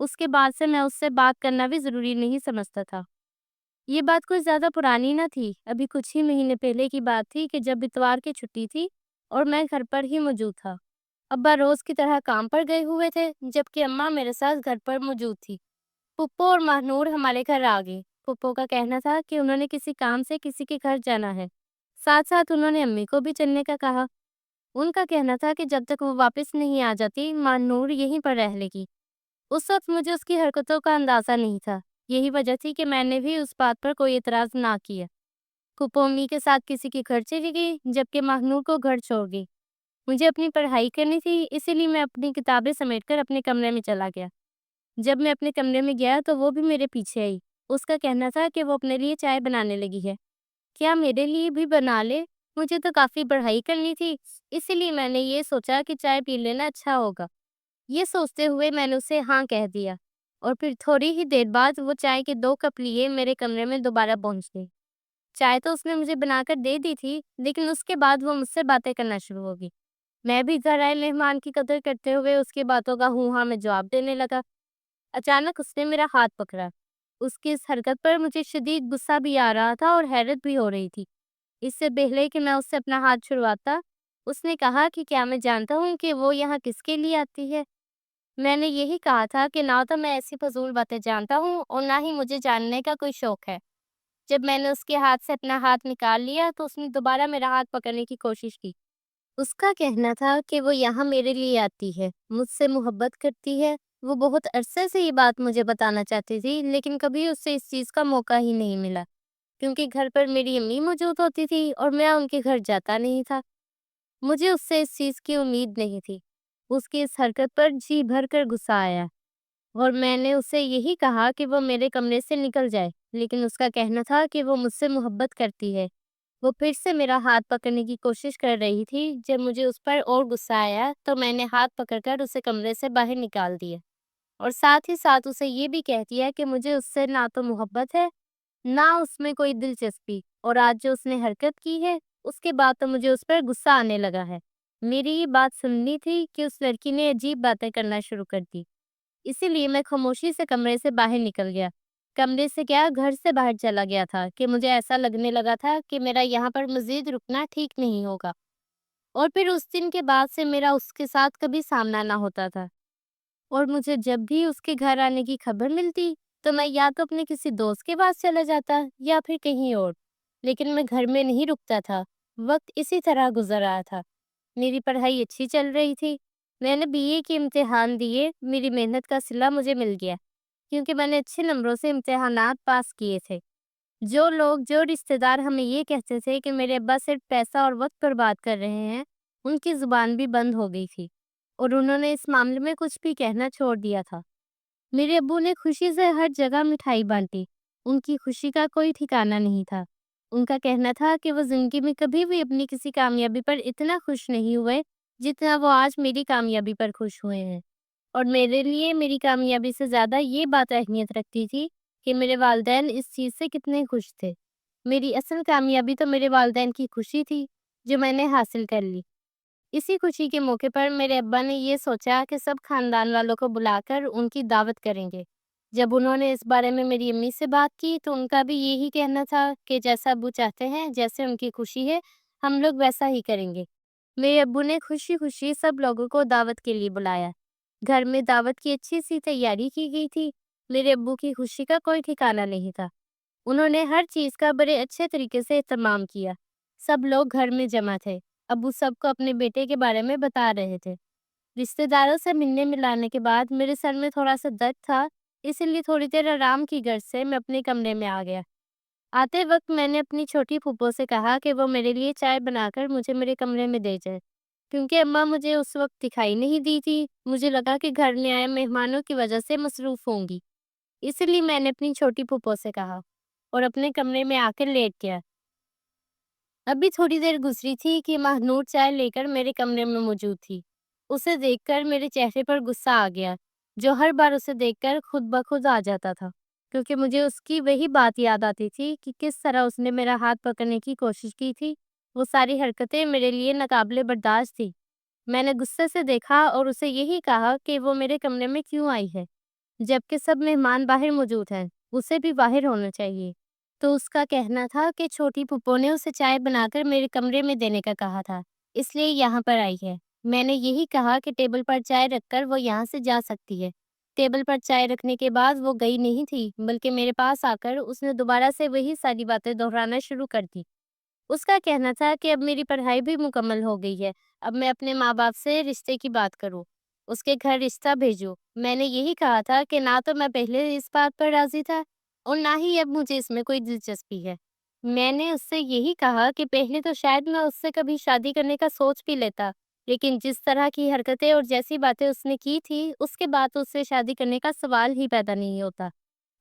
اس کے بعد سے میں اس سے بات کرنا بھی ضروری نہیں سمجھتا تھا۔ یہ بات کوئی زیادہ پرانی نہ تھی، ابھی کچھ ہی مہینے پہلے کی بات تھی کہ جب اتوار کی چھٹی تھی اور میں گھر پر ہی موجود تھا۔ ابا روز کی طرح کام پر گئے ہوئے تھے، جبکہ اماں میرے ساتھ گھر پر موجود تھی۔ پپو اور مہنور ہمارے گھر آ گئے۔ پپو کا کہنا تھا کہ انہوں نے کسی کام سے کسی کے گھر جانا ہے، ساتھ ساتھ انہوں نے امی کو بھی چلنے کا کہا۔ ان کا کہنا تھا کہ جب تک وہ واپس نہیں آ جاتی مہنور یہیں پر رہ لے گی۔ اس وقت مجھے اس کی حرکتوں کا اندازہ نہیں تھا، یہی وجہ تھی کہ میں نے بھی اس بات پر کوئی اعتراض نہ کیا۔ پھپھو امی کے ساتھ کسی کے گھر چلی گئی، جبکہ مہنور کو گھر چھوڑ گئی۔ مجھے اپنی پڑھائی کرنی تھی، اسی لیے میں اپنی کتابیں سمیٹ کر اپنے کمرے میں چلا گیا۔ جب میں اپنے کمرے میں گیا تو وہ بھی میرے پیچھے آئی۔ اس کا کہنا تھا کہ وہ اپنے لیے چائے بنانے لگی ہے۔ کیا میرے لیے بھی بنا لے؟ مجھے تو کافی پڑھائی کرنی تھی، اسی لیے میں نے یہ سوچا کہ چائے پی لینا اچھا ہوگا۔ یہ سوچتے ہوئے میں نے اسے ہاں کہہ دیا، اور پھر تھوڑی ہی دیر بعد وہ چائے کے 2 کپ لیے میرے کمرے میں دوبارہ پہنچ گئی۔ چائے تو اس نے مجھے بنا کر دے دی تھی، لیکن اس کے بعد وہ مجھ سے باتیں کرنا شروع ہو گئی۔ میں بھی گھر آئے مہمان کی قدر کرتے ہوئے اس کی باتوں کا ہوں ہاں میں جواب دینے لگا۔ اچانک اس نے میرا ہاتھ پکڑا۔ اس کی اس حرکت پر مجھے شدید غصہ بھی آ رہا تھا اور حیرت بھی ہو رہی تھی۔ اس سے پہلے کہ میں اس سے اپنا ہاتھ چھڑواتا، اس نے کہا کہ کیا میں جانتا ہوں کہ وہ یہاں کس کے لیے آتی ہے؟ میں نے یہی کہا تھا کہ نہ تو میں ایسی فضول باتیں جانتا ہوں اور نہ ہی مجھے جاننے کا کوئی شوق ہے۔ جب میں نے اس کے ہاتھ سے اپنا ہاتھ نکال لیا تو اس نے دوبارہ میرا ہاتھ پکڑنے کی کوشش کی۔ اس کا کہنا تھا کہ وہ یہاں میرے لیے آتی ہے، مجھ سے محبت کرتی ہے۔ وہ بہت عرصے سے یہ بات مجھے بتانا چاہتی تھی، لیکن کبھی اس سے اس چیز کا موقع ہی نہیں ملا، کیونکہ گھر پر میری امی موجود ہوتی تھی اور میں ان کے گھر جاتا نہیں تھا۔ مجھے اس سے اس چیز کی امید نہیں تھی۔ اس کی اس حرکت پر جی بھر کر غصہ آیا، اور میں نے اسے یہی کہا کہ وہ میرے کمرے سے نکل جائے، لیکن اس کا کہنا تھا کہ وہ مجھ سے محبت کرتی ہے۔ وہ پھر سے میرا ہاتھ پکڑنے کی کوشش کر رہی تھی۔ جب مجھے اس پر اور غصہ آیا تو میں نے ہاتھ پکڑ کر اسے کمرے سے باہر نکال دیا، اور ساتھ ہی ساتھ اسے یہ بھی کہہ دیا کہ مجھے اس سے نہ تو محبت ہے، نہ اس میں کوئی دلچسپی، اور آج جو اس نے حرکت کی ہے اس کے بعد تو مجھے اس پر غصہ آنے لگا ہے۔ میری یہ بات سننی تھی کہ اس لڑکی نے عجیب باتیں کرنا شروع کر دی، اسی لیے میں خاموشی سے کمرے سے باہر نکل گیا۔ کمرے سے کیا، گھر سے باہر چلا گیا تھا کہ مجھے ایسا لگنے لگا تھا کہ میرا یہاں پر مزید رکنا ٹھیک نہیں ہوگا، اور پھر اس دن کے بعد سے میرا اس کے ساتھ کبھی سامنا نہ ہوتا تھا، اور مجھے جب بھی اس کے گھر آنے کی خبر ملتی تو میں یا تو اپنے کسی دوست کے پاس چلا جاتا یا پھر کہیں اور، لیکن میں گھر میں نہیں رکتا تھا۔ وقت اسی طرح گزر رہا تھا۔ میری پڑھائی اچھی چل رہی تھی، میں نے بی اے کے امتحان دیے، میری محنت کا صلہ مجھے مل گیا، کیونکہ میں نے اچھے نمبروں سے امتحانات پاس کیے تھے۔ جو رشتہ دار ہمیں یہ کہتے تھے کہ میرے ابا صرف پیسہ اور وقت برباد کر رہے ہیں، ان کی زبان بھی بند ہو گئی تھی، اور انہوں نے اس معاملے میں کچھ بھی کہنا چھوڑ دیا تھا۔ میرے ابو نے خوشی سے ہر جگہ مٹھائی بانٹی، ان کی خوشی کا کوئی ٹھکانہ نہیں تھا۔ ان کا کہنا تھا کہ وہ زندگی میں کبھی بھی اپنی کسی کامیابی پر اتنا خوش نہیں ہوئے جتنا وہ آج میری کامیابی پر خوش ہوئے ہیں، اور میرے لیے میری کامیابی سے زیادہ یہ بات اہمیت رکھتی تھی کہ میرے والدین اس چیز سے کتنے خوش تھے۔ میری اصل کامیابی تو میرے والدین کی خوشی تھی جو میں نے حاصل کر لی۔ اسی خوشی کے موقع پر میرے ابا نے یہ سوچا کہ سب خاندان والوں کو بلا کر ان کی دعوت کریں گے۔ جب انہوں نے اس بارے میں میری امی سے بات کی تو ان کا بھی یہی کہنا تھا کہ جیسا ابو چاہتے ہیں، جیسے ان کی خوشی ہے، ہم لوگ ویسا ہی کریں گے۔ میرے ابو نے خوشی خوشی سب لوگوں کو دعوت کے لیے بلایا۔ گھر میں دعوت کی اچھی سی تیاری کی گئی تھی۔ میرے ابو کی خوشی کا کوئی ٹھکانہ نہیں تھا۔ انہوں نے ہر چیز کا بڑے اچھے طریقے سے اہتمام کیا۔ سب لوگ گھر میں جمع تھے۔ ابو سب کو اپنے بیٹے کے بارے میں بتا رہے تھے۔ رشتہ داروں سے ملنے ملانے کے بعد میرے سر میں تھوڑا سا درد تھا، اسی لیے تھوڑی دیر آرام کی غرض سے میں اپنے کمرے میں آ گیا۔ آتے وقت میں نے اپنی چھوٹی پھوپھو سے کہا کہ وہ میرے لیے چائے بنا کر مجھے میرے کمرے میں دے جائے، کیونکہ اماں مجھے اس وقت دکھائی نہیں دی تھی۔ مجھے لگا کہ گھر میں آئے مہمانوں کی وجہ سے مصروف ہوں گی، اسی لیے میں نے اپنی چھوٹی پھوپھو سے کہا اور اپنے کمرے میں آ کر لیٹ گیا۔ ابھی تھوڑی دیر گزری تھی کہ مہنور چائے لے کر میرے کمرے میں موجود تھی۔ اسے دیکھ کر میرے چہرے پر غصہ آ گیا، جو ہر بار اسے دیکھ کر خود بخود آ جاتا تھا، کیونکہ مجھے اس کی وہی بات یاد آتی تھی کہ کس طرح اس نے میرا ہاتھ پکڑنے کی کوشش کی تھی۔ وہ ساری حرکتیں میرے لیے ناقابل برداشت تھی۔ میں نے غصے سے دیکھا اور اسے یہی کہا کہ وہ میرے کمرے میں کیوں آئی ہے۔ جبکہ سب مہمان باہر موجود ہیں، اسے بھی باہر ہونا چاہیے۔ تو اس کا کہنا تھا کہ چھوٹی پھپھو نے اسے چائے بنا کر میرے کمرے میں دینے کا کہا تھا، اس لیے یہاں پر آئی ہے۔ میں نے یہی کہا کہ ٹیبل پر چائے رکھ کر وہ یہاں سے جا سکتی ہے۔ ٹیبل پر چائے رکھنے کے بعد وہ گئی نہیں تھی، بلکہ میرے پاس آ کر اس نے دوبارہ سے وہی ساری باتیں دہرانا شروع کر دی۔ اس کا کہنا تھا کہ اب میری پڑھائی بھی مکمل ہو گئی ہے، اب میں اپنے ماں باپ سے رشتے کی بات کروں، اس کے گھر رشتہ بھیجوں۔ میں نے یہی کہا تھا کہ نہ تو میں پہلے اس بات پر راضی تھا اور نہ ہی اب مجھے اس میں کوئی دلچسپی ہے۔ میں نے اس سے یہی کہا کہ پہلے تو شاید میں اس سے کبھی شادی کرنے کا سوچ بھی لیتا، لیکن جس طرح کی حرکتیں اور جیسی باتیں اس نے کی تھی، اس کے بعد اس سے شادی کرنے کا سوال ہی پیدا نہیں ہوتا۔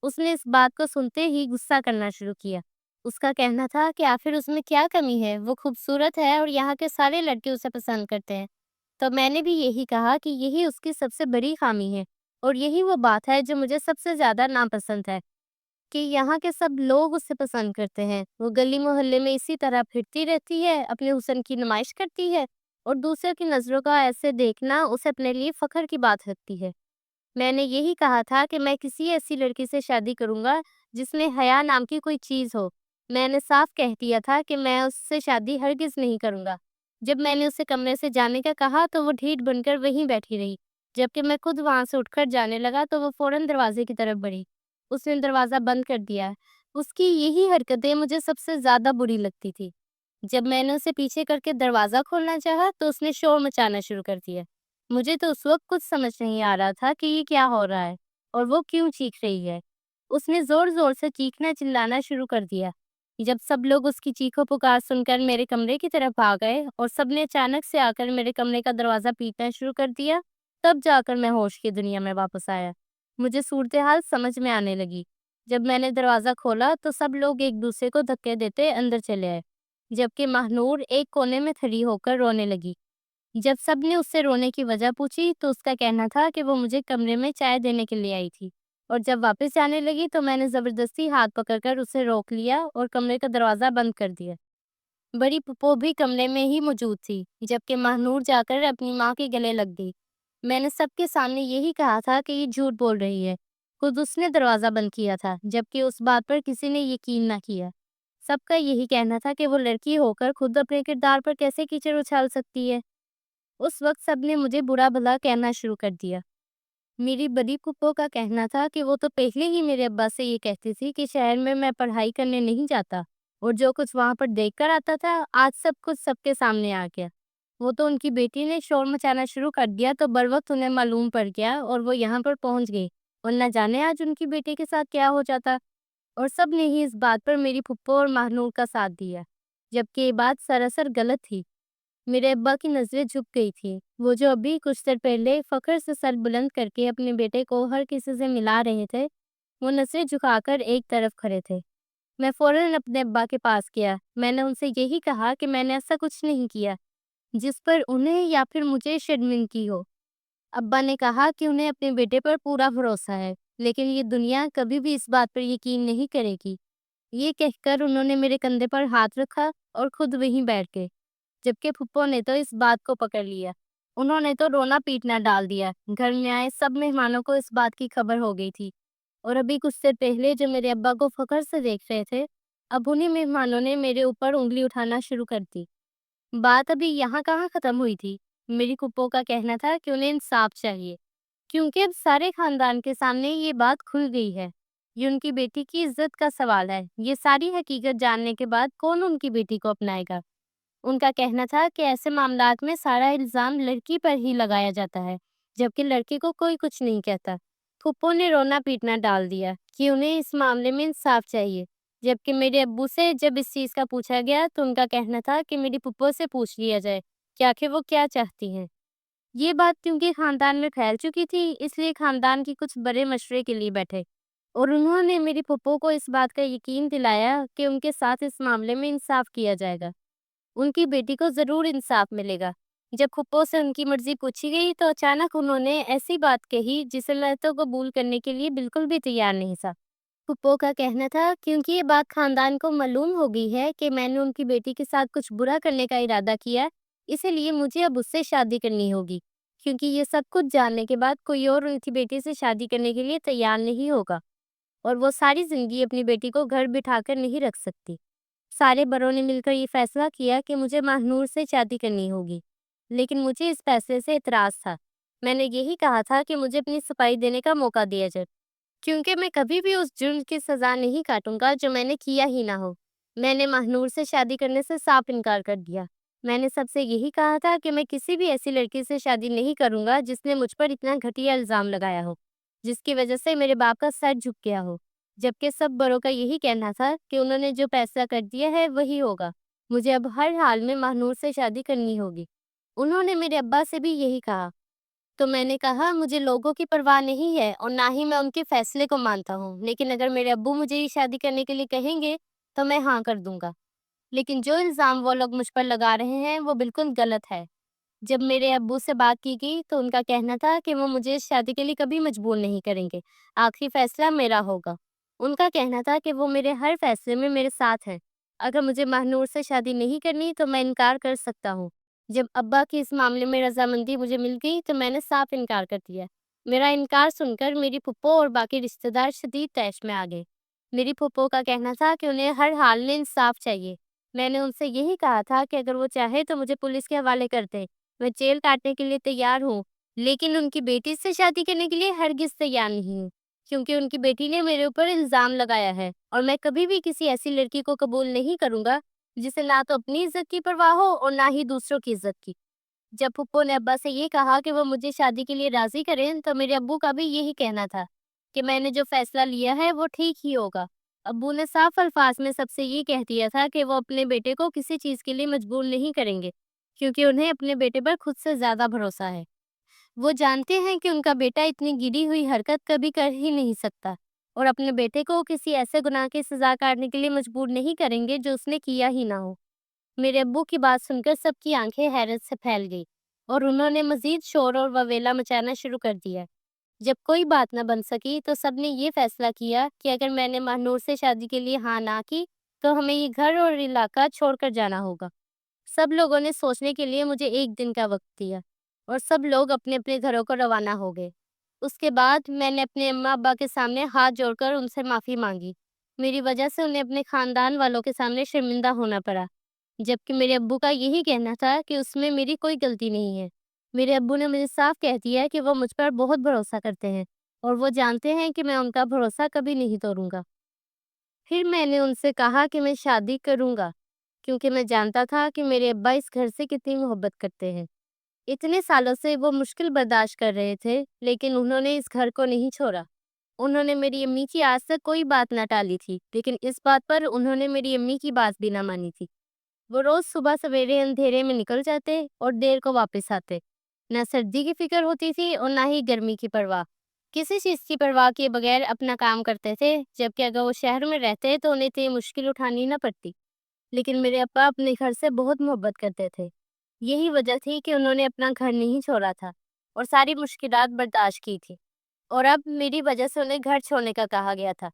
اس نے اس بات کو سنتے ہی غصہ کرنا شروع کیا۔ اس کا کہنا تھا کہ آخر اس میں کیا کمی ہے، وہ خوبصورت ہے اور یہاں کے سارے لڑکے اسے پسند کرتے ہیں۔ تو میں نے بھی یہی کہا کہ یہی اس کی سب سے بڑی خامی ہے اور یہی وہ بات ہے جو مجھے سب سے زیادہ ناپسند ہے کہ یہاں کے سب لوگ اسے پسند کرتے ہیں۔ وہ گلی محلے میں اسی طرح پھرتی رہتی ہے، اپنے حسن کی نمائش کرتی ہے اور دوسروں کی نظروں کا ایسے دیکھنا اسے اپنے لیے فخر کی بات لگتی ہے۔ میں نے یہی کہا تھا کہ میں کسی ایسی لڑکی سے شادی کروں گا جس میں حیا نام کی کوئی چیز ہو۔ میں نے صاف کہہ دیا تھا کہ میں اس سے شادی ہرگز نہیں کروں گا۔ جب میں نے اسے کمرے سے جانے کا کہا تو وہ ڈھیٹ بن کر وہیں بیٹھی رہی۔ جبکہ میں خود وہاں سے اٹھ کر جانے لگا تو وہ فوراً دروازے کی طرف بڑھی۔ اس نے دروازہ بند کر دیا۔ اس کی یہی حرکتیں مجھے سب سے زیادہ بری لگتی تھی۔ جب میں نے اسے پیچھے کر کے دروازہ کھولنا چاہا تو اس نے شور مچانا شروع کر دیا۔ مجھے تو اس وقت کچھ سمجھ نہیں آ رہا تھا کہ یہ کیا ہو رہا ہے اور وہ کیوں چیخ رہی ہے۔ اس نے زور زور سے چیخنا چلانا شروع کر دیا۔ جب سب لوگ اس کی چیخو پکار سن کر میرے کمرے کی طرف آ گئے اور سب نے اچانک سے آ کر میرے کمرے کا دروازہ پیٹنا شروع کر دیا، تب جا کر میں ہوش کی دنیا میں واپس آیا۔ مجھے صورتحال سمجھ میں آنے لگی۔ جب میں نے دروازہ کھولا تو سب لوگ ایک دوسرے کو دھکے دیتے اندر چلے آئے، جبکہ مہنور ایک کونے میں کھڑی ہو کر رونے لگی۔ جب سب نے اس سے رونے کی وجہ پوچھی تو اس کا کہنا تھا کہ وہ مجھے کمرے میں چائے دینے کے لیے آئی تھی، اور جب واپس جانے لگی تو میں نے زبردستی ہاتھ پکڑ کر اسے روک لیا اور کمرے کا دروازہ بند کر دیا۔ بڑی پھپھو بھی کمرے میں ہی موجود تھی، جبکہ مہنور جا کر اپنی ماں کے گلے لگ گئی۔ میں نے سب کے سامنے یہی کہا تھا کہ یہ جھوٹ بول رہی ہے، خود اس نے دروازہ بند کیا تھا، جبکہ اس بات پر کسی نے یقین نہ کیا۔ سب کا یہی کہنا تھا کہ وہ لڑکی ہو کر خود اپنے کردار پر کیسے کیچڑ اچھال سکتی ہے۔ اس وقت سب نے مجھے برا بھلا کہنا شروع کر دیا۔ میری بڑی پھپھو کا کہنا تھا کہ وہ تو پہلے ہی میرے ابا سے یہ کہتی تھی کہ شہر میں پڑھائی کرنے نہیں جاتا، اور جو کچھ وہاں پر دیکھ کر آتا تھا آج سب کچھ سب کے سامنے آ گیا۔ وہ تو ان کی بیٹی نے شور مچانا شروع کر دیا تو بروقت انہیں معلوم پڑ گیا اور وہ یہاں پر پہنچ گئی، اور نہ جانے آج ان کی بیٹی کے ساتھ کیا ہو جاتا۔ اور سب نے ہی اس بات پر میری پھپھو اور مہنور کا ساتھ دیا، جبکہ یہ بات سراسر غلط تھی۔ میرے ابا کی نظریں جھک گئی تھی۔ وہ جو ابھی کچھ دیر پہلے فخر سے سر بلند کر کے اپنے بیٹے کو ہر کسی سے ملا رہے تھے، وہ نظریں جھکا کر ایک طرف کھڑے تھے۔ میں فوراً اپنے ابا کے پاس گیا۔ میں نے ان سے یہی کہا کہ میں نے ایسا کچھ نہیں کیا جس پر انہیں یا پھر مجھے شرمندگی ہو۔ ابا نے کہا کہ انہیں اپنے بیٹے پر پورا بھروسہ ہے، لیکن یہ دنیا کبھی بھی اس بات پر یقین نہیں کرے گی۔ یہ کہہ کر انہوں نے میرے کندھے پر ہاتھ رکھا اور خود وہیں بیٹھ گئے، جبکہ پھپھو نے تو اس بات کو پکڑ لیا۔ انہوں نے تو رونا پیٹنا ڈال دیا۔ گھر میں آئے سب مہمانوں کو اس بات کی خبر ہو گئی تھی، اور ابھی کچھ دیر پہلے جو میرے ابا کو فخر سے دیکھ رہے تھے، اب انہیں مہمانوں نے میرے اوپر انگلی اٹھانا شروع کر دی۔ بات ابھی یہاں کہاں ختم ہوئی تھی۔ میری پھپھو کا کہنا تھا کہ انہیں انصاف چاہیے، کیونکہ اب سارے خاندان کے سامنے یہ بات کھل گئی ہے۔ یہ ان کی بیٹی کی عزت کا سوال ہے۔ یہ ساری حقیقت جاننے کے بعد کون ان کی بیٹی کو اپنائے گا؟ ان کا کہنا تھا کہ ایسے معاملات میں سارا الزام لڑکی پر ہی لگایا جاتا ہے، جبکہ لڑکے کو کوئی کچھ نہیں کہتا۔ پھپھو نے رونا پیٹنا ڈال دیا کہ انہیں اس معاملے میں انصاف چاہیے، جبکہ میرے ابو سے جب اس چیز کا پوچھا گیا تو ان کا کہنا تھا کہ میری پھپھو سے پوچھ لیا جائے کہ آخر وہ کیا چاہتی ہیں۔ یہ بات کیونکہ خاندان میں پھیل چکی تھی، اس لیے خاندان کی کچھ بڑے مشورے کے لیے بیٹھے، اور انہوں نے میری پھپھو کو اس بات کا یقین دلایا کہ ان کے ساتھ اس معاملے میں انصاف کیا جائے گا۔ ان کی بیٹی کو ضرور انصاف ملے گا۔ جب پھپھو سے ان کی مرضی پوچھی گئی تو اچانک انہوں نے ایسی بات کہی جسے میں تو قبول کرنے کے لیے بالکل بھی تیار نہیں تھا۔ پھپھو کا کہنا تھا کیونکہ یہ بات خاندان کو معلوم ہو گئی ہے کہ میں نے ان کی بیٹی کے ساتھ کچھ برا کرنے کا ارادہ کیا، اسی لیے مجھے اب اس سے شادی کرنی ہوگی، کیونکہ یہ سب کچھ جاننے کے بعد کوئی اور ان کی بیٹی سے شادی کرنے کے لیے تیار نہیں ہوگا، اور وہ ساری زندگی اپنی بیٹی کو گھر بٹھا کر نہیں رکھ سکتی۔ سارے بڑوں نے مل کر یہ فیصلہ کیا کہ مجھے مہنور سے شادی کرنی ہوگی، لیکن مجھے اس فیصلے سے اعتراض تھا۔ میں نے یہی کہا تھا کہ مجھے اپنی صفائی دینے کا موقع دیا جائے، کیونکہ میں کبھی بھی اس جرم کی سزا نہیں کاٹوں گا جو میں نے کیا ہی نہ ہو۔ میں نے مہنور سے شادی کرنے سے صاف انکار کر دیا۔ میں نے سب سے یہی کہا تھا کہ میں کسی بھی ایسی لڑکی سے شادی نہیں کروں گا جس نے مجھ پر اتنا گھٹیا الزام لگایا ہو، جس کی وجہ سے میرے باپ کا سر جھک گیا ہو، جبکہ سب بڑوں کا یہی کہنا تھا کہ انہوں نے جو فیصلہ کر دیا ہے وہی ہوگا۔ مجھے اب ہر حال میں مہنور سے شادی کرنی ہوگی۔ انہوں نے میرے ابا سے بھی یہی کہا، تو میں نے کہا مجھے لوگوں کی پرواہ نہیں ہے اور نہ ہی میں ان کے فیصلے کو مانتا ہوں، لیکن اگر میرے ابو مجھے یہ شادی کرنے کے لیے کہیں گے تو میں ہاں کر دوں گا۔ لیکن جو الزام وہ لوگ مجھ پر لگا رہے ہیں وہ بالکل غلط ہے۔ جب میرے ابو سے بات کی گئی تو ان کا کہنا تھا کہ وہ مجھے اس شادی کے لیے کبھی مجبور نہیں کریں گے، آخری فیصلہ میرا ہوگا۔ ان کا کہنا تھا کہ وہ میرے ہر فیصلے میں میرے ساتھ ہیں۔ اگر مجھے مہنور سے شادی نہیں کرنی تو میں انکار کر سکتا ہوں۔ جب ابا کی اس معاملے میں رضامندی مجھے مل گئی تو میں نے صاف انکار کر دیا۔ میرا انکار سن کر میری پھپھو اور باقی رشتہ دار شدید طیش میں آ گئے۔ میری پھپھو کا کہنا تھا کہ انہیں ہر حال میں انصاف چاہیے۔ میں نے ان سے یہی کہا تھا کہ اگر وہ چاہے تو مجھے پولیس کے حوالے کر دیں، میں جیل کاٹنے کے لیے تیار ہوں، لیکن ان کی بیٹی سے شادی کرنے کے لیے ہرگز تیار نہیں ہوں، کیونکہ ان کی بیٹی نے میرے اوپر الزام لگایا ہے، اور میں کبھی بھی کسی ایسی لڑکی کو قبول نہیں کروں گا جسے نہ تو اپنی عزت کی پرواہ ہو اور نہ ہی دوسروں کی عزت کی۔ جب پھپھو نے ابا سے یہ کہا کہ وہ مجھے شادی کے لیے راضی کریں تو میرے ابو کا بھی یہی کہنا تھا کہ میں نے جو فیصلہ لیا ہے وہ ٹھیک ہی ہوگا۔ ابو نے صاف الفاظ میں سب سے یہ کہہ دیا تھا کہ وہ اپنے بیٹے کو کسی چیز کے لیے مجبور نہیں کریں گے، کیونکہ انہیں اپنے بیٹے پر خود سے زیادہ بھروسہ ہے۔ وہ جانتے ہیں کہ ان کا بیٹا اتنی گری ہوئی حرکت کبھی کر ہی نہیں سکتا، اور اپنے بیٹے کو کسی ایسے گناہ کی سزا کاٹنے کے لیے مجبور نہیں کریں گے جو اس نے کیا ہی نہ ہو۔ میرے ابو کی بات سن کر سب کی آنکھیں حیرت سے پھیل گئی، اور انہوں نے مزید شور اور وویلا مچانا شروع کر دیا۔ جب کوئی بات نہ بن سکی تو سب نے یہ فیصلہ کیا کہ اگر میں نے مہنور سے شادی کے لیے ہاں نہ کی تو ہمیں یہ گھر اور علاقہ چھوڑ کر جانا ہوگا۔ سب لوگوں نے سوچنے کے لیے مجھے 1 دن کا وقت دیا، اور سب لوگ اپنے اپنے گھروں کو روانہ ہو گئے۔ اس کے بعد میں نے اپنے اماں ابا کے سامنے ہاتھ جوڑ کر ان سے معافی مانگی۔ میری وجہ سے انہیں اپنے خاندان والوں کے سامنے شرمندہ ہونا پڑا، جبکہ میرے ابو کا یہی کہنا تھا کہ اس میں میری کوئی غلطی نہیں ہے۔ میرے ابو نے مجھے صاف کہہ دیا کہ وہ مجھ پر بہت بھروسہ کرتے ہیں، اور وہ جانتے ہیں کہ میں ان کا بھروسہ کبھی نہیں توڑوں گا۔ پھر میں نے ان سے کہا کہ میں شادی کروں گا، کیونکہ میں جانتا تھا کہ میرے ابا اس گھر سے کتنی محبت کرتے ہیں۔ اتنے سالوں سے وہ مشکل برداشت کر رہے تھے، لیکن انہوں نے اس گھر کو نہیں چھوڑا۔ انہوں نے میری امی کی آج تک کوئی بات نہ ٹالی تھی، لیکن اس بات پر انہوں نے میری امی کی بات بھی نہ مانی تھی۔ وہ روز صبح سویرے اندھیرے میں نکل جاتے اور دیر کو واپس آتے۔ نہ سردی کی فکر ہوتی تھی اور نہ ہی گرمی کی پرواہ۔ کسی چیز کی پرواہ کیے بغیر اپنا کام کرتے تھے، جبکہ اگر وہ شہر میں رہتے تو انہیں اتنی مشکل اٹھانی نہ پڑتی۔ لیکن میرے ابا اپنے گھر سے بہت محبت کرتے تھے۔ یہی وجہ تھی کہ انہوں نے اپنا گھر نہیں چھوڑا تھا اور ساری مشکلات برداشت کی تھی، اور اب میری وجہ سے انہیں گھر چھوڑنے کا کہا گیا تھا،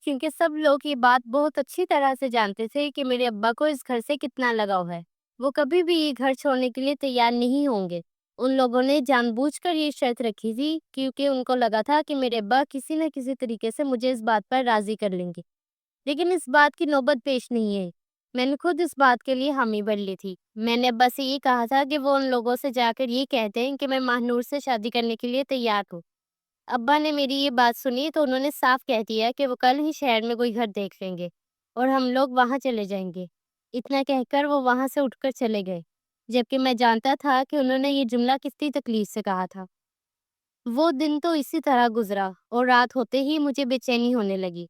کیونکہ سب لوگ یہ بات بہت اچھی طرح سے جانتے تھے کہ میرے ابا کو اس گھر سے کتنا لگاؤ ہے۔ وہ کبھی بھی یہ گھر چھوڑنے کے لیے تیار نہیں ہوں گے۔ ان لوگوں نے جان بوجھ کر یہ شرط رکھی تھی، کیونکہ ان کو لگا تھا کہ میرے ابا کسی نہ کسی طریقے سے مجھے اس بات پر راضی کر لیں گے، لیکن اس بات کی نوبت پیش نہیں ہے۔ میں نے خود اس بات کے لیے حامی بھر لی تھی۔ میں نے ابا سے یہ کہا تھا کہ وہ ان لوگوں سے جا کر یہ کہہ دیں کہ میں مہنور سے شادی کرنے کے لیے تیار ہوں۔ ابا نے میری یہ بات سنی تو انہوں نے صاف کہہ دیا کہ وہ کل ہی شہر میں کوئی گھر دیکھ لیں گے اور ہم لوگ وہاں چلے جائیں گے۔ اتنا کہہ کر وہ وہاں سے اٹھ کر چلے گئے، جبکہ میں جانتا تھا کہ انہوں نے یہ جملہ کتنی تکلیف سے کہا تھا۔ وہ دن تو اسی طرح گزرا اور رات ہوتے ہی مجھے بے چینی ہونے لگی۔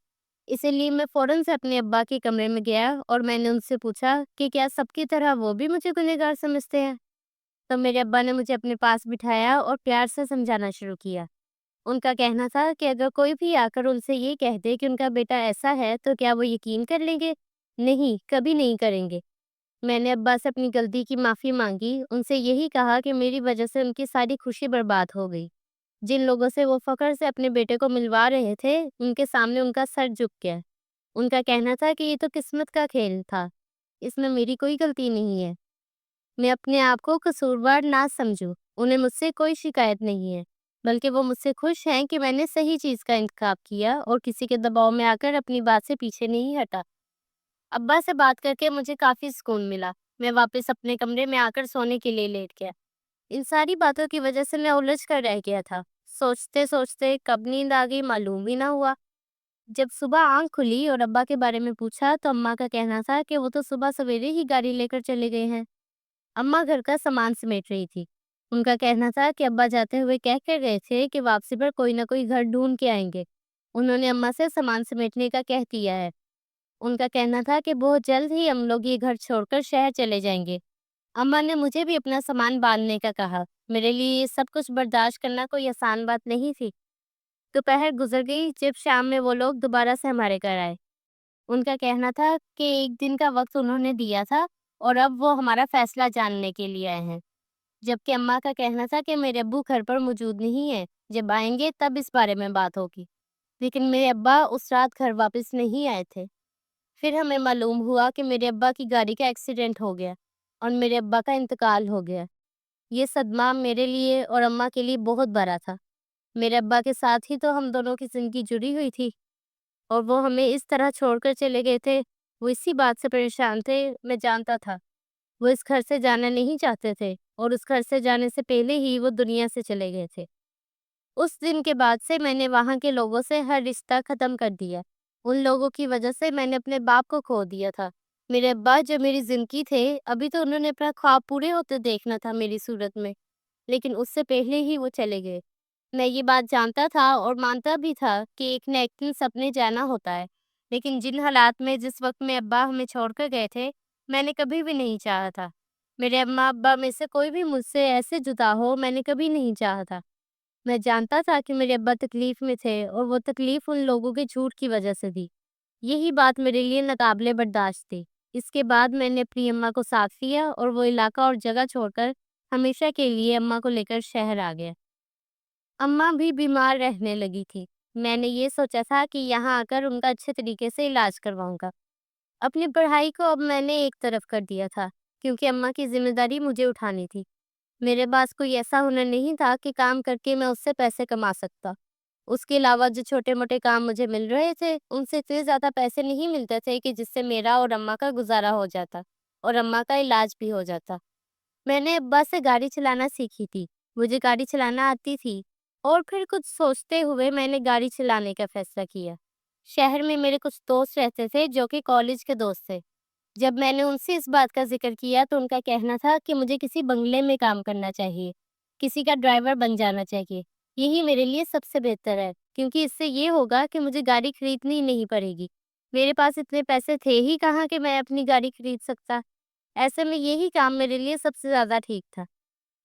اسی لیے میں فوراً سے اپنے ابا کے کمرے میں گیا اور میں نے ان سے پوچھا کہ کیا سب کی طرح وہ بھی مجھے گنہگار سمجھتے ہیں؟ تو میرے ابا نے مجھے اپنے پاس بٹھایا اور پیار سے سمجھانا شروع کیا۔ ان کا کہنا تھا کہ اگر کوئی بھی آ کر ان سے یہ کہہ دے کہ ان کا بیٹا ایسا ہے تو کیا وہ یقین کر لیں گے؟ نہیں، کبھی نہیں کریں گے۔ میں نے ابا سے اپنی غلطی کی معافی مانگی، ان سے یہی کہا کہ میری وجہ سے ان کی ساری خوشی برباد ہو گئی۔ جن لوگوں سے وہ فخر سے اپنے بیٹے کو ملوا رہے تھے، ان کے سامنے ان کا سر جھک گیا۔ ان کا کہنا تھا کہ یہ تو قسمت کا کھیل تھا، اس میں میری کوئی غلطی نہیں ہے۔ میں اپنے آپ کو قصوروار نہ سمجھوں۔ انہیں مجھ سے کوئی شکایت نہیں ہے، بلکہ وہ مجھ سے خوش ہیں کہ میں نے صحیح چیز کا انتخاب کیا اور کسی کے دباؤ میں آ کر اپنی بات سے پیچھے نہیں ہٹا۔ ابا سے بات کر کے مجھے کافی سکون ملا۔ میں واپس اپنے کمرے میں آ کر سونے کے لیے لیٹ گیا۔ ان ساری باتوں کی وجہ سے میں الجھ کر رہ گیا تھا۔ سوچتے سوچتے کب نیند آ گئی معلوم بھی نہ ہوا۔ جب صبح آنکھ کھلی اور ابا کے بارے میں پوچھا تو اماں کا کہنا تھا کہ وہ تو صبح سویرے ہی گاڑی لے کر چلے گئے ہیں۔ اماں گھر کا سامان سمیٹ رہی تھی۔ ان کا کہنا تھا کہ ابا جاتے ہوئے کہہ کر گئے تھے کہ واپسی پر کوئی نہ کوئی گھر ڈھونڈ کے آئیں گے۔ انہوں نے اماں سے سامان سمیٹنے کا کہہ دیا ہے۔ ان کا کہنا تھا کہ بہت جلد ہی ہم لوگ یہ گھر چھوڑ کر شہر چلے جائیں گے۔ اماں نے مجھے بھی اپنا سامان باندھنے کا کہا۔ میرے لیے یہ سب کچھ برداشت کرنا کوئی آسان بات نہیں تھی۔ دوپہر گزر گئی جب شام میں وہ لوگ دوبارہ سے ہمارے گھر آئے۔ ان کا کہنا تھا کہ ایک دن کا وقت انہوں نے دیا تھا اور اب وہ ہمارا فیصلہ جاننے کے لیے آئے ہیں، جبکہ اماں کا کہنا تھا کہ میرے ابو گھر پر موجود نہیں ہیں، جب آئیں گے تب اس بارے میں بات ہوگی۔ لیکن میرے ابا اس رات گھر واپس نہیں آئے تھے۔ پھر ہمیں معلوم ہوا کہ میرے ابا کی گاڑی کا ایکسیڈنٹ ہو گیا اور میرے ابا کا انتقال ہو گیا۔ یہ صدمہ میرے لیے اور اماں کے لیے بہت بڑا تھا۔ میرے ابا کے ساتھ ہی تو ہم دونوں کی زندگی جڑی ہوئی تھی اور وہ ہمیں اس طرح چھوڑ کر چلے گئے تھے۔ وہ اسی بات سے پریشان تھے، میں جانتا تھا۔ وہ اس گھر سے جانا نہیں چاہتے تھے اور اس گھر سے جانے سے پہلے ہی وہ دنیا سے چلے گئے تھے۔ اس دن کے بعد سے میں نے وہاں کے لوگوں سے ہر رشتہ ختم کر دیا۔ ان لوگوں کی وجہ سے میں نے اپنے باپ کو کھو دیا تھا۔ میرے ابا جو میری زندگی تھے، ابھی تو انہوں نے اپنا خواب پورے ہوتے دیکھنا تھا میری صورت میں، لیکن اس سے پہلے ہی وہ چلے گئے۔ میں یہ بات جانتا تھا اور مانتا بھی تھا کہ ایک نہ ایک دن سب نے جانا ہوتا ہے، لیکن جن حالات میں جس وقت میں ابا ہمیں چھوڑ کر گئے تھے، میں نے کبھی بھی نہیں چاہا تھا۔ میرے اماں ابا میں سے کوئی بھی مجھ سے ایسے جدا ہو، میں نے کبھی نہیں چاہا تھا۔ میں جانتا تھا کہ میرے ابا تکلیف میں تھے اور وہ تکلیف ان لوگوں کے جھوٹ کی وجہ سے تھی۔ یہی بات میرے لیے ناقابل برداشت تھی۔ اس کے بعد میں نے اپنی اماں کو ساتھ لیا اور وہ علاقہ اور جگہ چھوڑ کر ہمیشہ کے لیے اماں کو لے کر شہر آ گیا۔ اماں بھی بیمار رہنے لگی تھی۔ میں نے یہ سوچا تھا کہ یہاں آ کر ان کا اچھے طریقے سے علاج کرواؤں گا۔ اپنی پڑھائی کو اب میں نے ایک طرف کر دیا تھا، کیونکہ اماں کی ذمہ داری مجھے اٹھانی تھی۔ میرے پاس کوئی ایسا ہنر نہیں تھا کہ کام کر کے میں اس سے پیسے کما سکتا۔ اس کے علاوہ جو چھوٹے موٹے کام مجھے مل رہے تھے، ان سے اتنے زیادہ پیسے نہیں ملتے تھے کہ جس سے میرا اور اماں کا گزارا ہو جاتا اور اماں کا علاج بھی ہو جاتا۔ میں نے ابا سے گاڑی چلانا سیکھی تھی۔ مجھے گاڑی چلانا آتی تھی اور پھر کچھ سوچتے ہوئے میں نے گاڑی چلانے کا فیصلہ کیا۔ شہر میں میرے کچھ دوست رہتے تھے جو کہ کالج کے دوست تھے۔ جب میں نے ان سے اس بات کا ذکر کیا تو ان کا کہنا تھا کہ مجھے کسی بنگلے میں کام کرنا چاہیے، کسی کا ڈرائیور بن جانا چاہیے۔ یہی میرے لیے سب سے بہتر ہے، کیونکہ اس سے یہ ہوگا کہ مجھے گاڑی خریدنی نہیں پڑے گی۔ میرے پاس اتنے پیسے تھے ہی کہاں کہ میں اپنی گاڑی خرید سکتا۔ ایسے میں یہی کام میرے لیے سب سے زیادہ ٹھیک تھا۔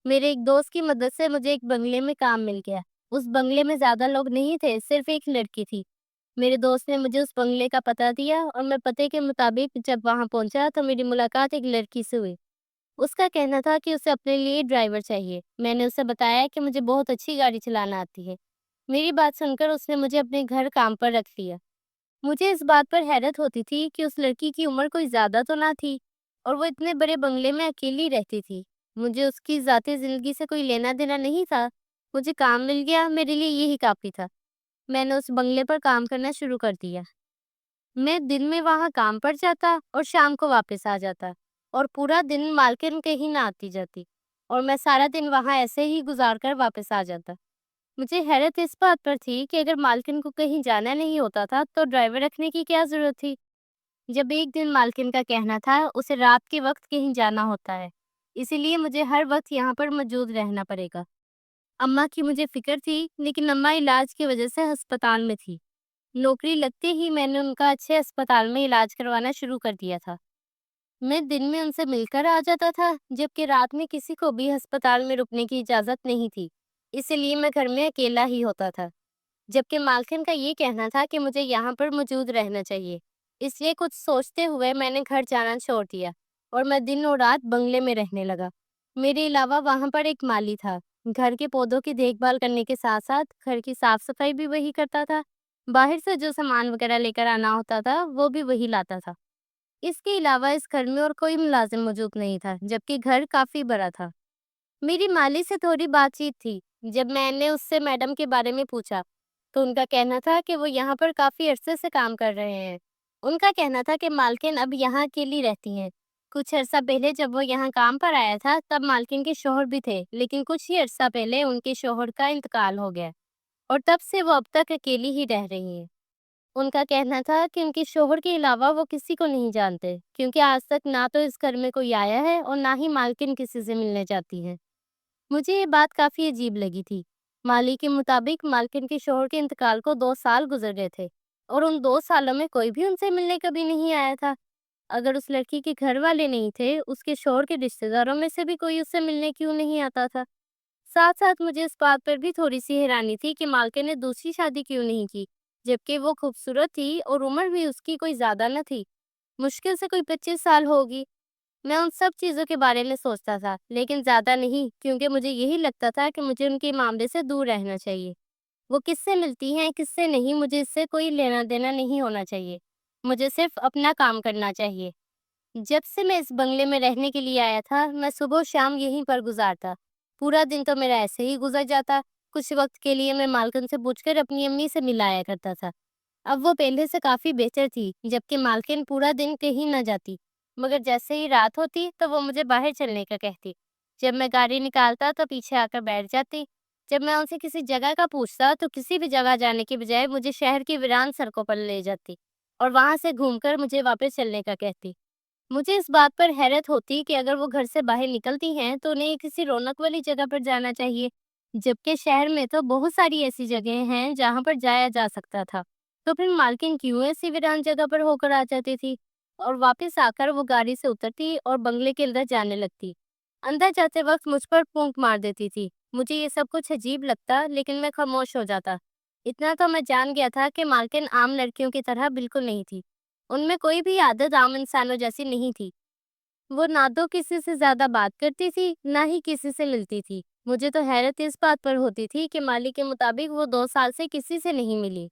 میرے ایک دوست کی مدد سے مجھے ایک بنگلے میں کام مل گیا۔ اس بنگلے میں زیادہ لوگ نہیں تھے، صرف ایک لڑکی تھی۔ میرے دوست نے مجھے اس بنگلے کا پتہ دیا اور میں پتے کے مطابق جب وہاں پہنچا تو میری ملاقات ایک لڑکی سے ہوئی۔ اس کا کہنا تھا کہ اسے اپنے لیے ڈرائیور چاہیے۔ میں نے اسے بتایا کہ مجھے بہت اچھی گاڑی چلانا آتی ہے۔ میری بات سن کر اس نے مجھے اپنے گھر کام پر رکھ لیا۔ مجھے اس بات پر حیرت ہوتی تھی کہ اس لڑکی کی عمر کوئی زیادہ تو نہ تھی اور وہ اتنے بڑے بنگلے میں اکیلی رہتی تھی۔ مجھے اس کی ذاتی زندگی سے کوئی لینا دینا نہیں تھا۔ مجھے کام مل گیا، میرے لیے یہی کافی تھا۔ میں نے اس بنگلے پر کام کرنا شروع کر دیا۔ میں دن میں وہاں کام پر جاتا اور شام کو واپس آ جاتا اور پورا دن مالکن کہیں نہ آتی جاتی اور میں سارا دن وہاں ایسے ہی گزار کر واپس آ جاتا۔ مجھے حیرت اس بات پر تھی کہ اگر مالکن کو کہیں جانا نہیں ہوتا تھا تو ڈرائیور رکھنے کی کیا ضرورت تھی۔ جب ایک دن مالکن کا کہنا تھا اسے رات کے وقت کہیں جانا ہوتا ہے، اسی لیے مجھے ہر وقت یہاں پر موجود رہنا پڑے گا۔ اماں کی مجھے فکر تھی، لیکن اماں علاج کی وجہ سے ہسپتال میں تھی۔ نوکری لگتے ہی میں نے ان کا اچھے ہسپتال میں علاج کروانا شروع کر دیا تھا۔ میں دن میں ان سے مل کر آ جاتا تھا، جبکہ رات میں کسی کو بھی ہسپتال میں رکنے کی اجازت نہیں تھی، اسی لیے میں گھر میں اکیلا ہی ہوتا تھا۔ جبکہ مالکن کا یہ کہنا تھا کہ مجھے یہاں پر موجود رہنا چاہیے، اس لیے کچھ سوچتے ہوئے میں نے گھر جانا چھوڑ دیا اور میں دن اور رات بنگلے میں رہنے لگا۔ میرے علاوہ وہاں پر ایک مالی تھا۔ گھر کے پودوں کی دیکھ بھال کرنے کے ساتھ ساتھ گھر کی صاف صفائی بھی وہی کرتا تھا۔ باہر سے جو سامان وغیرہ لے کر آنا ہوتا تھا وہ بھی وہی لاتا تھا۔ اس کے علاوہ اس گھر میں اور کوئی ملازم موجود نہیں تھا، جبکہ گھر کافی بڑا تھا۔ میری مالی سے تھوڑی بات چیت تھی۔ جب میں نے اس سے میڈم کے بارے میں پوچھا تو ان کا کہنا تھا کہ وہ یہاں پر کافی عرصے سے کام کر رہے ہیں۔ ان کا کہنا تھا کہ مالکن اب یہاں اکیلی رہتی ہیں۔ کچھ عرصہ پہلے جب وہ یہاں کام پر آیا تھا تب مالکن کے شوہر بھی تھے، لیکن کچھ ہی عرصہ پہلے ان کے شوہر کا انتقال ہو گیا اور تب سے وہ اب تک اکیلی ہی رہ رہی ہیں۔ ان کا کہنا تھا کہ ان کے شوہر کے علاوہ وہ کسی کو نہیں جانتے، کیونکہ آج تک نہ تو اس گھر میں کوئی آیا ہے اور نہ ہی مالکن کسی سے ملنے جاتی ہے۔ مجھے یہ بات کافی عجیب لگی تھی۔ مالی کے مطابق مالکن کے شوہر کے انتقال کو 2 سال گزر گئے تھے اور ان 2 سالوں میں کوئی بھی ان سے ملنے کبھی نہیں آیا تھا۔ اگر اس لڑکی کے گھر والے نہیں تھے، اس کے شوہر کے رشتہ داروں میں سے بھی کوئی اس سے ملنے کیوں نہیں آتا تھا؟ ساتھ ساتھ مجھے اس بات پر بھی تھوڑی سی حیرانی تھی کہ مالکن نے دوسری شادی کیوں نہیں کی، جبکہ وہ خوبصورت تھی اور عمر بھی اس کی کوئی زیادہ نہ تھی، مشکل سے کوئی 25 سال ہوگی۔ میں ان سب چیزوں کے بارے میں سوچتا تھا، لیکن زیادہ نہیں، کیونکہ مجھے یہی لگتا تھا کہ مجھے ان کے معاملے سے دور رہنا چاہیے۔ وہ کس سے ملتی ہیں کس سے نہیں، مجھے اس سے کوئی لینا دینا نہیں ہونا چاہیے۔ مجھے صرف اپنا کام کرنا چاہیے۔ جب سے میں اس بنگلے میں رہنے کے لیے آیا تھا، میں صبح و شام یہیں پر گزارتا۔ پورا دن تو میرا ایسے ہی گزر جاتا۔ کچھ وقت کے لیے میں مالکن سے پوچھ کر اپنی امی سے ملایا کرتا تھا۔ اب وہ پہلے سے کافی بہتر تھی، جبکہ مالکن پورا دن کہیں نہ جاتی، مگر جیسے ہی رات ہوتی تو وہ مجھے باہر چلنے کا کہتی۔ جب میں گاڑی نکالتا تو پیچھے آ کر بیٹھ جاتی۔ جب میں ان سے کسی جگہ کا پوچھتا تو کسی بھی جگہ جانے کے بجائے مجھے شہر کی ویران سڑکوں پر لے جاتی اور وہاں سے گھوم کر مجھے واپس چلنے کا کہتی۔ مجھے اس بات پر حیرت ہوتی کہ اگر وہ گھر سے باہر نکلتی ہیں تو انہیں کسی رونق والی جگہ پر جانا چاہیے، جبکہ شہر میں تو بہت ساری ایسی جگہیں ہیں جہاں پر جایا جا سکتا تھا۔ تو پھر مالکن کیوں ایسی ویران جگہ پر ہو کر آ جاتی تھی اور واپس آ کر وہ گاڑی سے اترتی اور بنگلے کے اندر جانے لگتی؟ اندر جاتے وقت مجھ پر پھونک مار دیتی تھی۔ مجھے یہ سب کچھ عجیب لگتا، لیکن میں خاموش ہو جاتا۔ اتنا تو میں جان گیا تھا کہ مالکن عام لڑکیوں کی طرح بالکل نہیں تھی۔ ان میں کوئی بھی عادت عام انسانوں جیسی نہیں تھی۔ وہ نہ تو کسی سے زیادہ بات کرتی تھی، نہ ہی کسی سے ملتی تھی۔ مجھے تو حیرت اس بات پر ہوتی تھی کہ مالی کے مطابق وہ 2 سال سے کسی سے نہیں ملی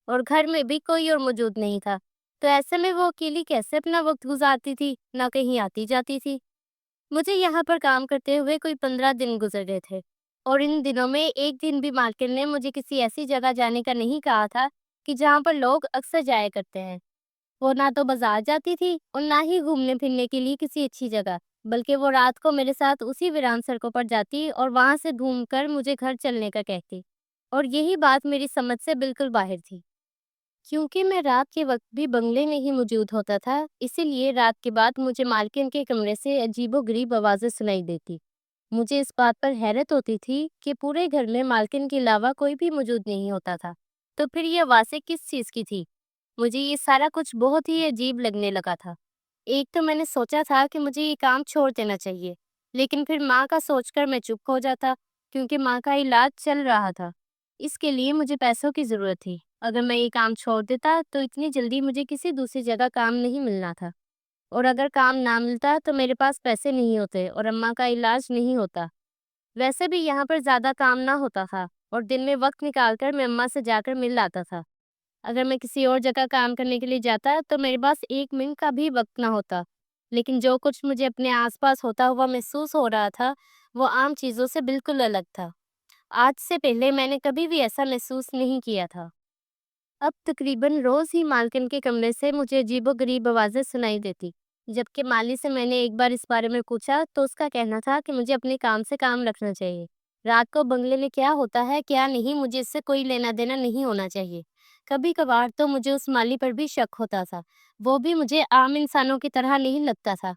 اور گھر میں بھی کوئی اور موجود نہیں تھا۔ تو ایسے میں وہ اکیلی کیسے اپنا وقت گزارتی تھی، نہ کہیں آتی جاتی تھی؟ مجھے یہاں پر کام کرتے ہوئے کوئی 15 دن گزر گئے تھے اور ان دنوں میں ایک دن بھی مالکن نے مجھے کسی ایسی جگہ جانے کا نہیں کہا تھا کہ جہاں پر لوگ اکثر جایا کرتے ہیں۔ وہ نہ تو بازار جاتی تھی اور نہ ہی گھومنے پھرنے کے لیے کسی اچھی جگہ، بلکہ وہ رات کو میرے ساتھ اسی ویران سڑکوں پر جاتی اور وہاں سے گھوم کر مجھے گھر چلنے کا کہتی، اور یہی بات میری سمجھ سے بالکل باہر تھی۔ کیونکہ میں رات کے وقت بھی بنگلے میں ہی موجود ہوتا تھا، اسی لیے رات کے بعد مجھے مالکن کے کمرے سے عجیب و غریب آوازیں سنائی دیتی۔ مجھے اس بات پر حیرت ہوتی تھی کہ پورے گھر میں مالکن کے علاوہ کوئی بھی موجود نہیں ہوتا تھا، تو پھر یہ آوازیں کس چیز کی تھی؟ مجھے یہ سارا کچھ بہت ہی عجیب لگنے لگا تھا۔ ایک تو میں نے سوچا تھا کہ مجھے یہ کام چھوڑ دینا چاہیے، لیکن پھر ماں کا سوچ کر میں چپ ہو جاتا، کیونکہ ماں کا علاج چل رہا تھا۔ اس کے لیے مجھے پیسوں کی ضرورت تھی۔ اگر میں یہ کام چھوڑ دیتا تو اتنی جلدی مجھے کسی دوسری جگہ کام نہیں ملنا تھا، اور اگر کام نہ ملتا تو میرے پاس پیسے نہیں ہوتے اور اماں کا علاج نہیں ہوتا۔ ویسے بھی یہاں پر زیادہ کام نہ ہوتا تھا اور دن میں وقت نکال کر میں اماں سے جا کر مل آتا تھا۔ اگر میں کسی اور جگہ کام کرنے کے لیے جاتا تو میرے پاس 1 منٹ کا بھی وقت نہ ہوتا، لیکن جو کچھ مجھے اپنے آس پاس ہوتا ہوا محسوس ہو رہا تھا وہ عام چیزوں سے بالکل الگ تھا۔ آج سے پہلے میں نے کبھی بھی ایسا محسوس نہیں کیا تھا۔ اب تقریباً روز ہی مالکن کے کمرے سے مجھے عجیب و غریب آوازیں سنائی دیتی، جبکہ مالی سے میں نے ایک بار اس بارے میں پوچھا تو اس کا کہنا تھا کہ مجھے اپنے کام سے کام رکھنا چاہیے۔ رات کو بنگلے میں کیا ہوتا ہے کیا نہیں، مجھے اس سے کوئی لینا دینا نہیں ہونا چاہیے۔ کبھی کبھار تو مجھے اس مالی پر بھی شک ہوتا تھا، وہ بھی مجھے عام انسانوں کی طرح نہیں لگتا تھا۔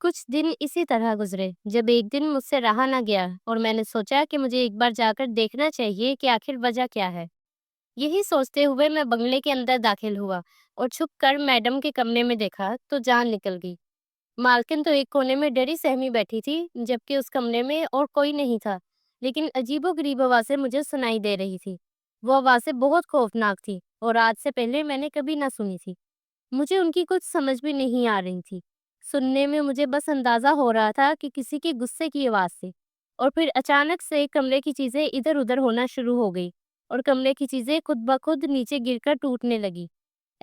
کچھ دن اسی طرح گزرے، جب ایک دن مجھ سے رہا نہ گیا اور میں نے سوچا کہ مجھے ایک بار جا کر دیکھنا چاہیے کہ آخر وجہ کیا ہے۔ یہی سوچتے ہوئے میں بنگلے کے اندر داخل ہوا اور چھپ کر میڈم کے کمرے میں دیکھا تو جان نکل گئی۔ مالکن تو ایک کونے میں ڈری سہمی بیٹھی تھی، جبکہ اس کمرے میں اور کوئی نہیں تھا، لیکن عجیب و غریب آوازیں مجھے سنائی دے رہی تھی۔ وہ آوازیں بہت خوفناک تھی اور آج سے پہلے میں نے کبھی نہ سنی تھی۔ مجھے ان کی کچھ سمجھ بھی نہیں آ رہی تھی۔ سننے میں مجھے بس اندازہ ہو رہا تھا کہ کسی کے غصے کی آواز تھی، اور پھر اچانک سے کمرے کی چیزیں ادھر ادھر ہونا شروع ہو گئی اور کمرے کی چیزیں خود بخود نیچے گر کر ٹوٹنے لگی۔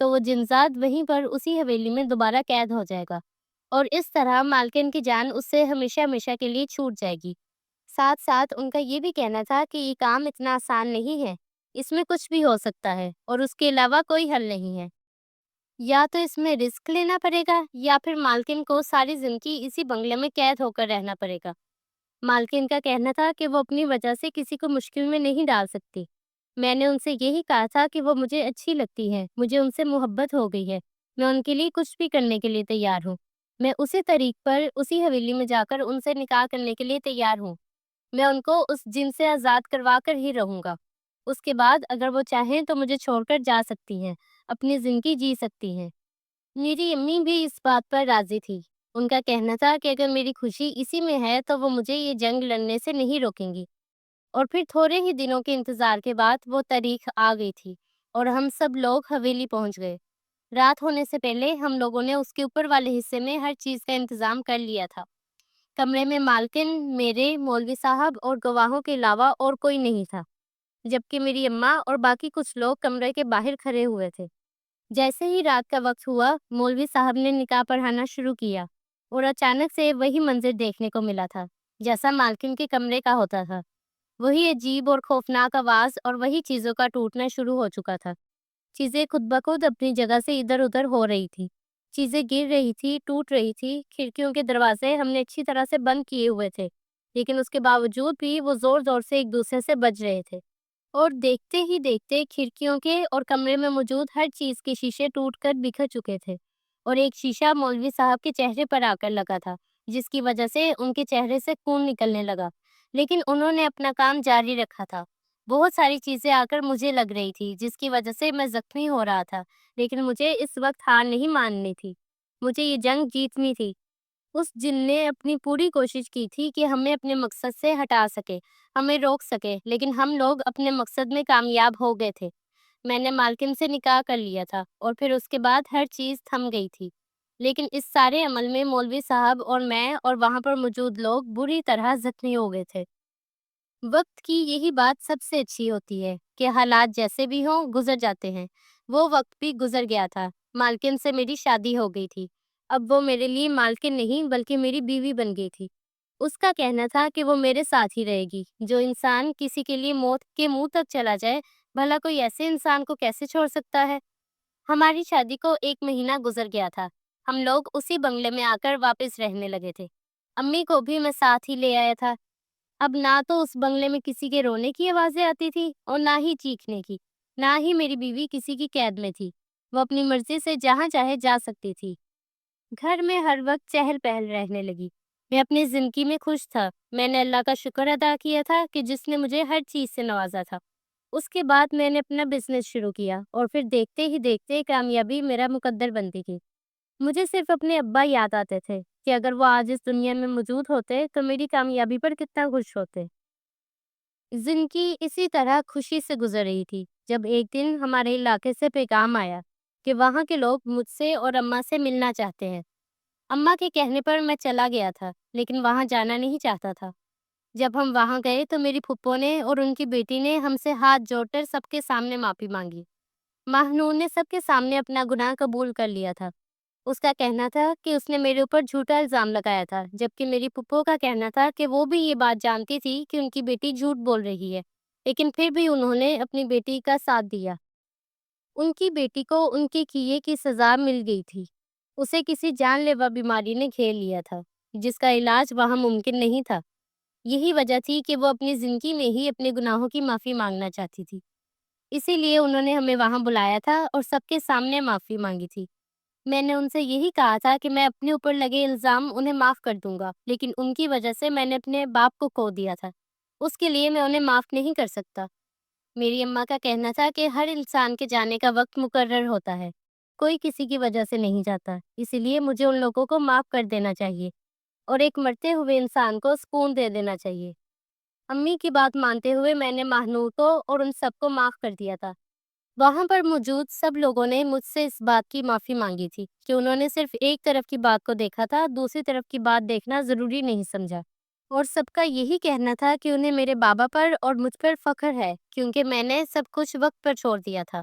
تو وہ جنزاد وہیں پر اسی حویلی میں دوبارہ قید ہو جائے گا، اور اس طرح مالکن کی جان اس سے ہمیشہ ہمیشہ کے لیے چھوٹ جائے گی۔ ساتھ ساتھ ان کا یہ بھی کہنا تھا کہ یہ کام اتنا آسان نہیں ہے، اس میں کچھ بھی ہو سکتا ہے اور اس کے علاوہ کوئی حل نہیں ہے۔ یا تو اس میں رسک لینا پڑے گا یا پھر مالکن کو ساری زندگی اسی بنگلے میں قید ہو کر رہنا پڑے گا۔ مالکن کا کہنا تھا کہ وہ اپنی وجہ سے کسی کو مشکل میں نہیں ڈال سکتی۔ میں نے ان سے یہی کہا تھا کہ وہ مجھے اچھی لگتی ہے، مجھے ان سے محبت ہو گئی ہے، میں ان کے لیے کچھ بھی کرنے کے لیے تیار ہوں۔ میں اسی طریق پر اسی حویلی میں جا کر ان سے نکاح کرنے کے لیے تیار ہوں۔ میں ان کو اس جن سے آزاد کروا کر ہی رہوں گا۔ اس کے بعد اگر وہ چاہیں تو مجھے چھوڑ کر جا سکتی ہیں، اپنی زندگی جی سکتی ہیں۔ میری امی بھی اس بات پر راضی تھی۔ ان کا کہنا تھا کہ اگر میری خوشی اسی میں ہے تو وہ مجھے یہ جنگ لڑنے سے نہیں روکیں گی۔ اور پھر تھوڑے ہی دنوں کے انتظار کے بعد وہ تاریخ آ گئی تھی اور ہم سب لوگ حویلی پہنچ گئے۔ رات ہونے سے پہلے ہم لوگوں نے اس کے اوپر والے حصے میں ہر چیز کا انتظام کر لیا تھا۔ کمرے میں مالکن، میرے، مولوی صاحب اور گواہوں کے علاوہ اور کوئی نہیں تھا، جبکہ میری اماں اور باقی کچھ لوگ کمرے کے باہر کھڑے ہوئے تھے۔ جیسے ہی رات کا وقت ہوا، مولوی صاحب نے نکاح پڑھانا شروع کیا اور اچانک سے وہی منظر دیکھنے کو ملا تھا جیسا مالکن کے کمرے کا ہوتا تھا۔ وہی عجیب اور خوفناک آواز اور وہی چیزوں کا ٹوٹنا شروع ہو چکا تھا۔ چیزیں خود بخود اپنی جگہ سے ادھر ادھر ہو رہی تھی، چیزیں گر رہی تھی، ٹوٹ رہی تھی۔ کھڑکیوں کے دروازے ہم نے اچھی طرح سے بند کیے ہوئے تھے، لیکن اس کے باوجود بھی وہ زور زور سے ایک دوسرے سے بج رہے تھے۔ اور دیکھتے ہی دیکھتے کھڑکیوں کے اور کمرے میں موجود ہر چیز کے شیشے ٹوٹ کر بکھر چکے تھے، اور ایک شیشہ مولوی صاحب کے چہرے پر آ کر لگا تھا، جس کی وجہ سے ان کے چہرے سے خون نکلنے لگا، لیکن انہوں نے اپنا کام جاری رکھا تھا۔ بہت ساری چیزیں آ کر مجھے لگ رہی تھی جس کی وجہ سے میں زخمی ہو رہا تھا، لیکن مجھے اس وقت ہار نہیں ماننی تھی، مجھے یہ جنگ جیتنی تھی۔ اس جن نے اپنی پوری کوشش کی تھی کہ ہمیں اپنے مقصد سے ہٹا سکے، ہمیں روک سکے، لیکن ہم لوگ اپنے مقصد میں کامیاب ہو گئے تھے۔ میں نے مالکن سے نکاح کر لیا تھا اور پھر اس کے بعد ہر چیز تھم گئی تھی، لیکن اس سارے عمل میں مولوی صاحب اور میں اور وہاں پر موجود لوگ بری طرح زخمی ہو گئے تھے۔ وقت کی یہی بات سب سے اچھی ہوتی ہے کہ حالات جیسے بھی ہوں گزر جاتے ہیں۔ وہ وقت بھی گزر گیا تھا، مالکن سے میری شادی ہو گئی تھی۔ اب وہ میرے لیے مالکن نہیں بلکہ میری بیوی بن گئی تھی۔ اس کا کہنا تھا کہ وہ میرے ساتھ ہی رہے گی۔ جو انسان کسی کے لیے موت کے منہ تک چلا جائے، بھلا کوئی ایسے انسان کو کیسے چھوڑ سکتا ہے؟ ہماری شادی کو 1 مہینہ گزر گیا تھا۔ ہم لوگ اسی بنگلے میں آ کر واپس رہنے لگے تھے۔ امی کو بھی میں ساتھ ہی لے آیا تھا۔ اب نہ تو اس بنگلے میں کسی کے رونے کی آوازیں آتی تھی اور نہ ہی چیخنے کی، نہ ہی میری بیوی کسی کی قید میں تھی۔ وہ اپنی مرضی سے جہاں چاہے جا سکتی تھی۔ گھر میں ہر وقت چہل پہل رہنے لگی۔ میں اپنی زندگی میں خوش تھا۔ میں نے اللہ کا شکر ادا کیا تھا کہ جس نے مجھے ہر چیز سے نوازا تھا۔ اس کے بعد میں نے اپنا بزنس شروع کیا اور پھر دیکھتے ہی دیکھتے کامیابی میرا مقدر بنتی گئی۔ مجھے صرف اپنے ابا یاد آتے تھے کہ اگر وہ آج اس دنیا میں موجود ہوتے تو میری کامیابی پر کتنا خوش ہوتے۔ زندگی اسی طرح خوشی سے گزر رہی تھی جب ایک دن ہمارے علاقے سے پیغام آیا کہ وہاں کے لوگ مجھ سے اور اماں سے ملنا چاہتے ہیں۔ اماں کے کہنے پر میں چلا گیا تھا، لیکن وہاں جانا نہیں چاہتا تھا۔ جب ہم وہاں گئے تو میری پھپھو نے اور ان کی بیٹی نے ہم سے ہاتھ جوڑ کر سب کے سامنے معافی مانگی۔ ماہنور نے سب کے سامنے اپنا گناہ قبول کر لیا تھا۔ اس کا کہنا تھا کہ اس نے میرے اوپر جھوٹا الزام لگایا تھا، جبکہ میری پھپھو کا کہنا تھا کہ وہ بھی یہ بات جانتی تھی کہ ان کی بیٹی جھوٹ بول رہی ہے، لیکن پھر بھی انہوں نے اپنی بیٹی کا ساتھ دیا۔ ان کی بیٹی کو ان کے کیے کی سزا مل گئی تھی۔ اسے کسی جان لیوا بیماری نے گھیر لیا تھا جس کا علاج وہاں ممکن نہیں تھا۔ یہی وجہ تھی کہ وہ اپنی زندگی میں ہی اپنے گناہوں کی معافی مانگنا چاہتی تھی۔ اسی لیے انہوں نے ہمیں وہاں بلایا تھا اور سب کے سامنے معافی مانگی تھی۔ میں نے ان سے یہی کہا تھا کہ میں اپنے اوپر لگے الزام انہیں معاف کر دوں گا، لیکن ان کی وجہ سے میں نے اپنے باپ کو کھو دیا تھا، اس کے لیے میں انہیں معاف نہیں کر سکتا۔ میری اماں کا کہنا تھا کہ ہر انسان کے جانے کا وقت مقرر ہوتا ہے، کوئی کسی کی وجہ سے نہیں جاتا، اسی لیے مجھے ان لوگوں کو معاف کر دینا چاہیے اور ایک مرتے ہوئے انسان کو سکون دے دینا چاہیے۔ امی کی بات مانتے ہوئے میں نے ماہنور کو اور ان سب کو معاف کر دیا تھا۔ وہاں پر موجود سب لوگوں نے مجھ سے اس بات کی معافی مانگی تھی کہ انہوں نے صرف ایک طرف کی بات کو دیکھا تھا، دوسری طرف کی بات دیکھنا ضروری نہیں سمجھا۔ اور سب کا یہی کہنا تھا کہ انہیں میرے بابا پر اور مجھ پر فخر ہے کیونکہ میں نے سب کچھ وقت پر چھوڑ دیا تھا۔